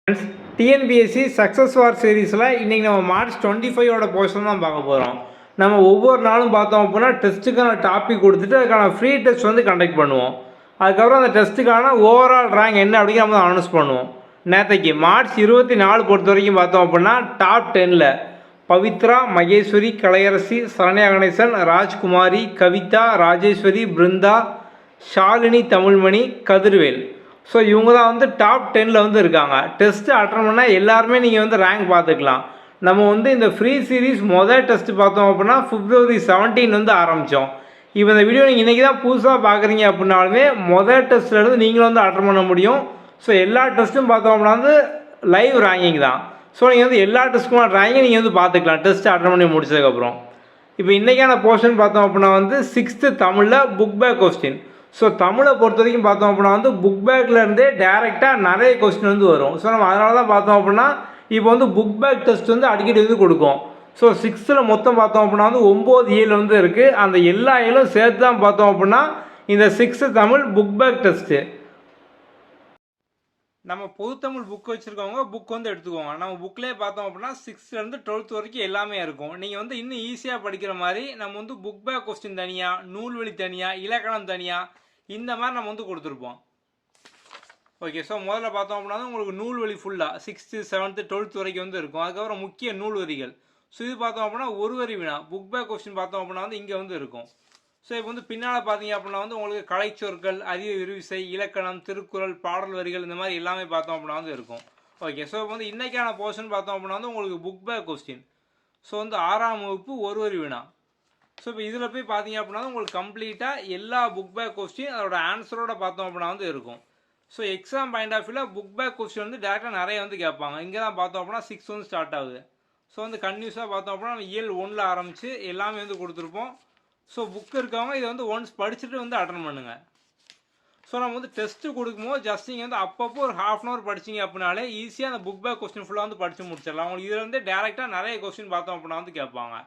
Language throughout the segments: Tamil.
ஃப்ரெண்ட்ஸ், டிஎன்பிஎஸ்சி சக்ஸஸ் வார் சீரீஸில் இன்றைக்கி நம்ம மார்ச் 25 போர்ஷன் தான் பார்க்க போகிறோம். நம்ம ஒவ்வொரு நாளும் பார்த்தோம் அப்படின்னா டெஸ்ட்டுக்கான டாபிக் கொடுத்துட்டு அதுக்கான ஃப்ரீ டெஸ்ட் வந்து கண்டக்ட் பண்ணுவோம். அதுக்கப்புறம் அந்த டெஸ்ட்டுக்கான ஓவரால் ரேங்க் என்ன அப்படின்னு நம்ம அனௌன்ஸ் பண்ணுவோம். நேற்றைக்கு மார்ச் 24 பொறுத்த வரைக்கும் பார்த்தோம் அப்படின்னா டாப் 10ல் பவித்ரா, மகேஸ்வரி, கலையரசி, சரண்யா கணேசன், ராஜ்குமாரி, கவிதா, ராஜேஸ்வரி, பிருந்தா, ஷாலினி, தமிழ்மணி, கதிர்வேல். ஸோ இவங்க தான் வந்து டாப் 10ல் வந்து இருக்காங்க. டெஸ்ட்டு அட்டன் பண்ணால் எல்லாருமே நீங்கள் வந்து ரேங்க் பார்த்துக்கலாம். நம்ம வந்து இந்த ஃப்ரீ சீரீஸ் மொதல் டெஸ்ட்டு பார்த்தோம் அப்படின்னா February 17 வந்து ஆரம்பித்தோம். இப்போ இந்த வீடியோ நீங்கள் இன்றைக்கி தான் புதுசாக பார்க்குறீங்க அப்படின்னாலுமே மொதல் டெஸ்ட்லேருந்து நீங்களும் வந்து அட்டன் பண்ண முடியும். ஸோ எல்லா டெஸ்ட்டும் பார்த்தோம் அப்படின்னா வந்து லைவ் ரேங்கிங் தான். ஸோ நீங்கள் வந்து எல்லா டெஸ்ட்டுக்குமான ரேங்கை நீங்கள் வந்து பார்த்துக்கலாம் டெஸ்ட்டு அட்டன் பண்ணி முடிச்சதுக்கப்புறம். இப்போ இன்றைக்கான போர்ஷன் பார்த்தோம் அப்படின்னா வந்து 6th தமிழில் புக் பேக் கொஸ்டின். ஸோ தமிழை பொறுத்த வரைக்கும் பார்த்தோம் அப்படின்னா வந்து புக் பேக்லேருந்தே டேரெக்டாக நிறைய கொஸ்டின் வந்து வரும். ஸோ நம்ம அதனால தான் பார்த்தோம் அப்படின்னா இப்போ வந்து புக் பேக் டெஸ்ட் வந்து அடிக்கடி வந்து கொடுக்கும். ஸோ 6th மொத்தம் பார்த்தோம் அப்படின்னா வந்து 9 ஏழு வந்து இருக்குது. அந்த எல்லா ஏழும் சேர்த்து தான் பார்த்தோம் அப்படின்னா இந்த 6th Tamil book back test. நம்ம பொதுத்தமிழ் புக் வச்சுருக்கவங்க புக் வந்து எடுத்துக்கோங்க. நம்ம புக்லேயே பார்த்தோம் அப்படின்னா 6th 12th வரைக்கும் எல்லாமே இருக்கும். நீங்கள் வந்து இன்னும் ஈஸியாக படிக்கிற மாதிரி நம்ம வந்து புக் பேக் கொஸ்டின் தனியாக, நூல்வழி தனியாக, இலக்கணம் தனியாக, இந்த மாதிரி நம்ம வந்து கொடுத்துருப்போம். ஓகே, ஸோ முதல்ல பார்த்தோம் அப்படின்னா உங்களுக்கு நூல்வழி ஃபுல்லாக 6th 7th 12th வரைக்கும் வந்து இருக்கும். அதுக்கப்புறம் முக்கிய நூல் வரிகள். ஸோ இது பார்த்தோம் அப்படின்னா ஒரு வரி வினா புக் பேக் கொஸ்டின் பார்த்தோம் அப்படின்னா வந்து இங்கே வந்து இருக்கும். ஸோ இப்போ வந்து பின்னால் பார்த்தீங்க அப்படின்னா வந்து உங்களுக்கு கலைச்சொற்கள், அறிவு விரிவிசை, இலக்கணம், திருக்குறள், பாடல் வரிகள், இந்த மாதிரி எல்லாமே பார்த்தோம் அப்படின்னா வந்து இருக்கும். ஓகே, ஸோ இப்போ வந்து இன்றைக்கான போர்ஷன் பார்த்தோம் அப்படின்னா வந்து உங்களுக்கு புக் பேக் கொஸ்டின். ஸோ வந்து 6ஆம் வகுப்பு ஒரு வரி வினா. ஸோ இப்போ இதில் போய் பார்த்தீங்க அப்படின்னா உங்களுக்கு கம்ப்ளீட்டாக எல்லா புக் பேக் கொஸ்டின் அதோட ஆன்சரோட பார்த்தோம் அப்படின்னா வந்து இருக்கும். ஸோ எக்ஸாம் பாயிண்ட் ஆஃப் வியூவில் புக் பேக் கொஸ்டின் வந்து டேரெக்டாக நிறைய வந்து கேட்பாங்க. இங்கே தான் பார்த்தோம் அப்படின்னா 6 வந்து ஸ்டார்ட் ஆகுது. ஸோ வந்து கன்யூஸாக பார்த்தோம் அப்படின்னா நம்ம இயல் 1ல் ஆரம்பித்து எல்லாமே வந்து கொடுத்துருப்போம். ஸோ புக் இருக்கவங்க இதை வந்து ஒன்ஸ் படிச்சுட்டு வந்து அட்டன் பண்ணுங்கள். ஸோ நம்ம வந்து டெஸ்ட்டு கொடுக்கும்போது ஜஸ்ட் நீங்கள் வந்து அப்பப்போ ஒரு ½ படிச்சிங்க அப்படின்னாலே ஈஸியாக அந்த புக் பேக் கொஸ்டின் ஃபுல்லாக வந்து படித்து முடிச்சிடலாம். உங்களுக்கு இதில் வந்து டேரெக்டாக நிறைய கொஸ்டின் பார்த்தோம் அப்படின்னா வந்து கேட்பாங்க.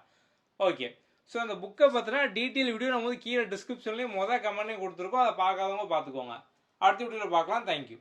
ஓகே, ஸோ அந்த புக்கை பற்றின டீட்டெயில் வீடியோ நம்ம வந்து கீழே டிஸ்கிரிப்ஷன்லேயும் கமெண்ட்லேயும் கொடுத்துருக்கோம். அதை பார்க்காதவங்க பார்த்துக்கோங்க. அடுத்த வீடியோவில் பார்க்கலாம். தேங்க்யூ.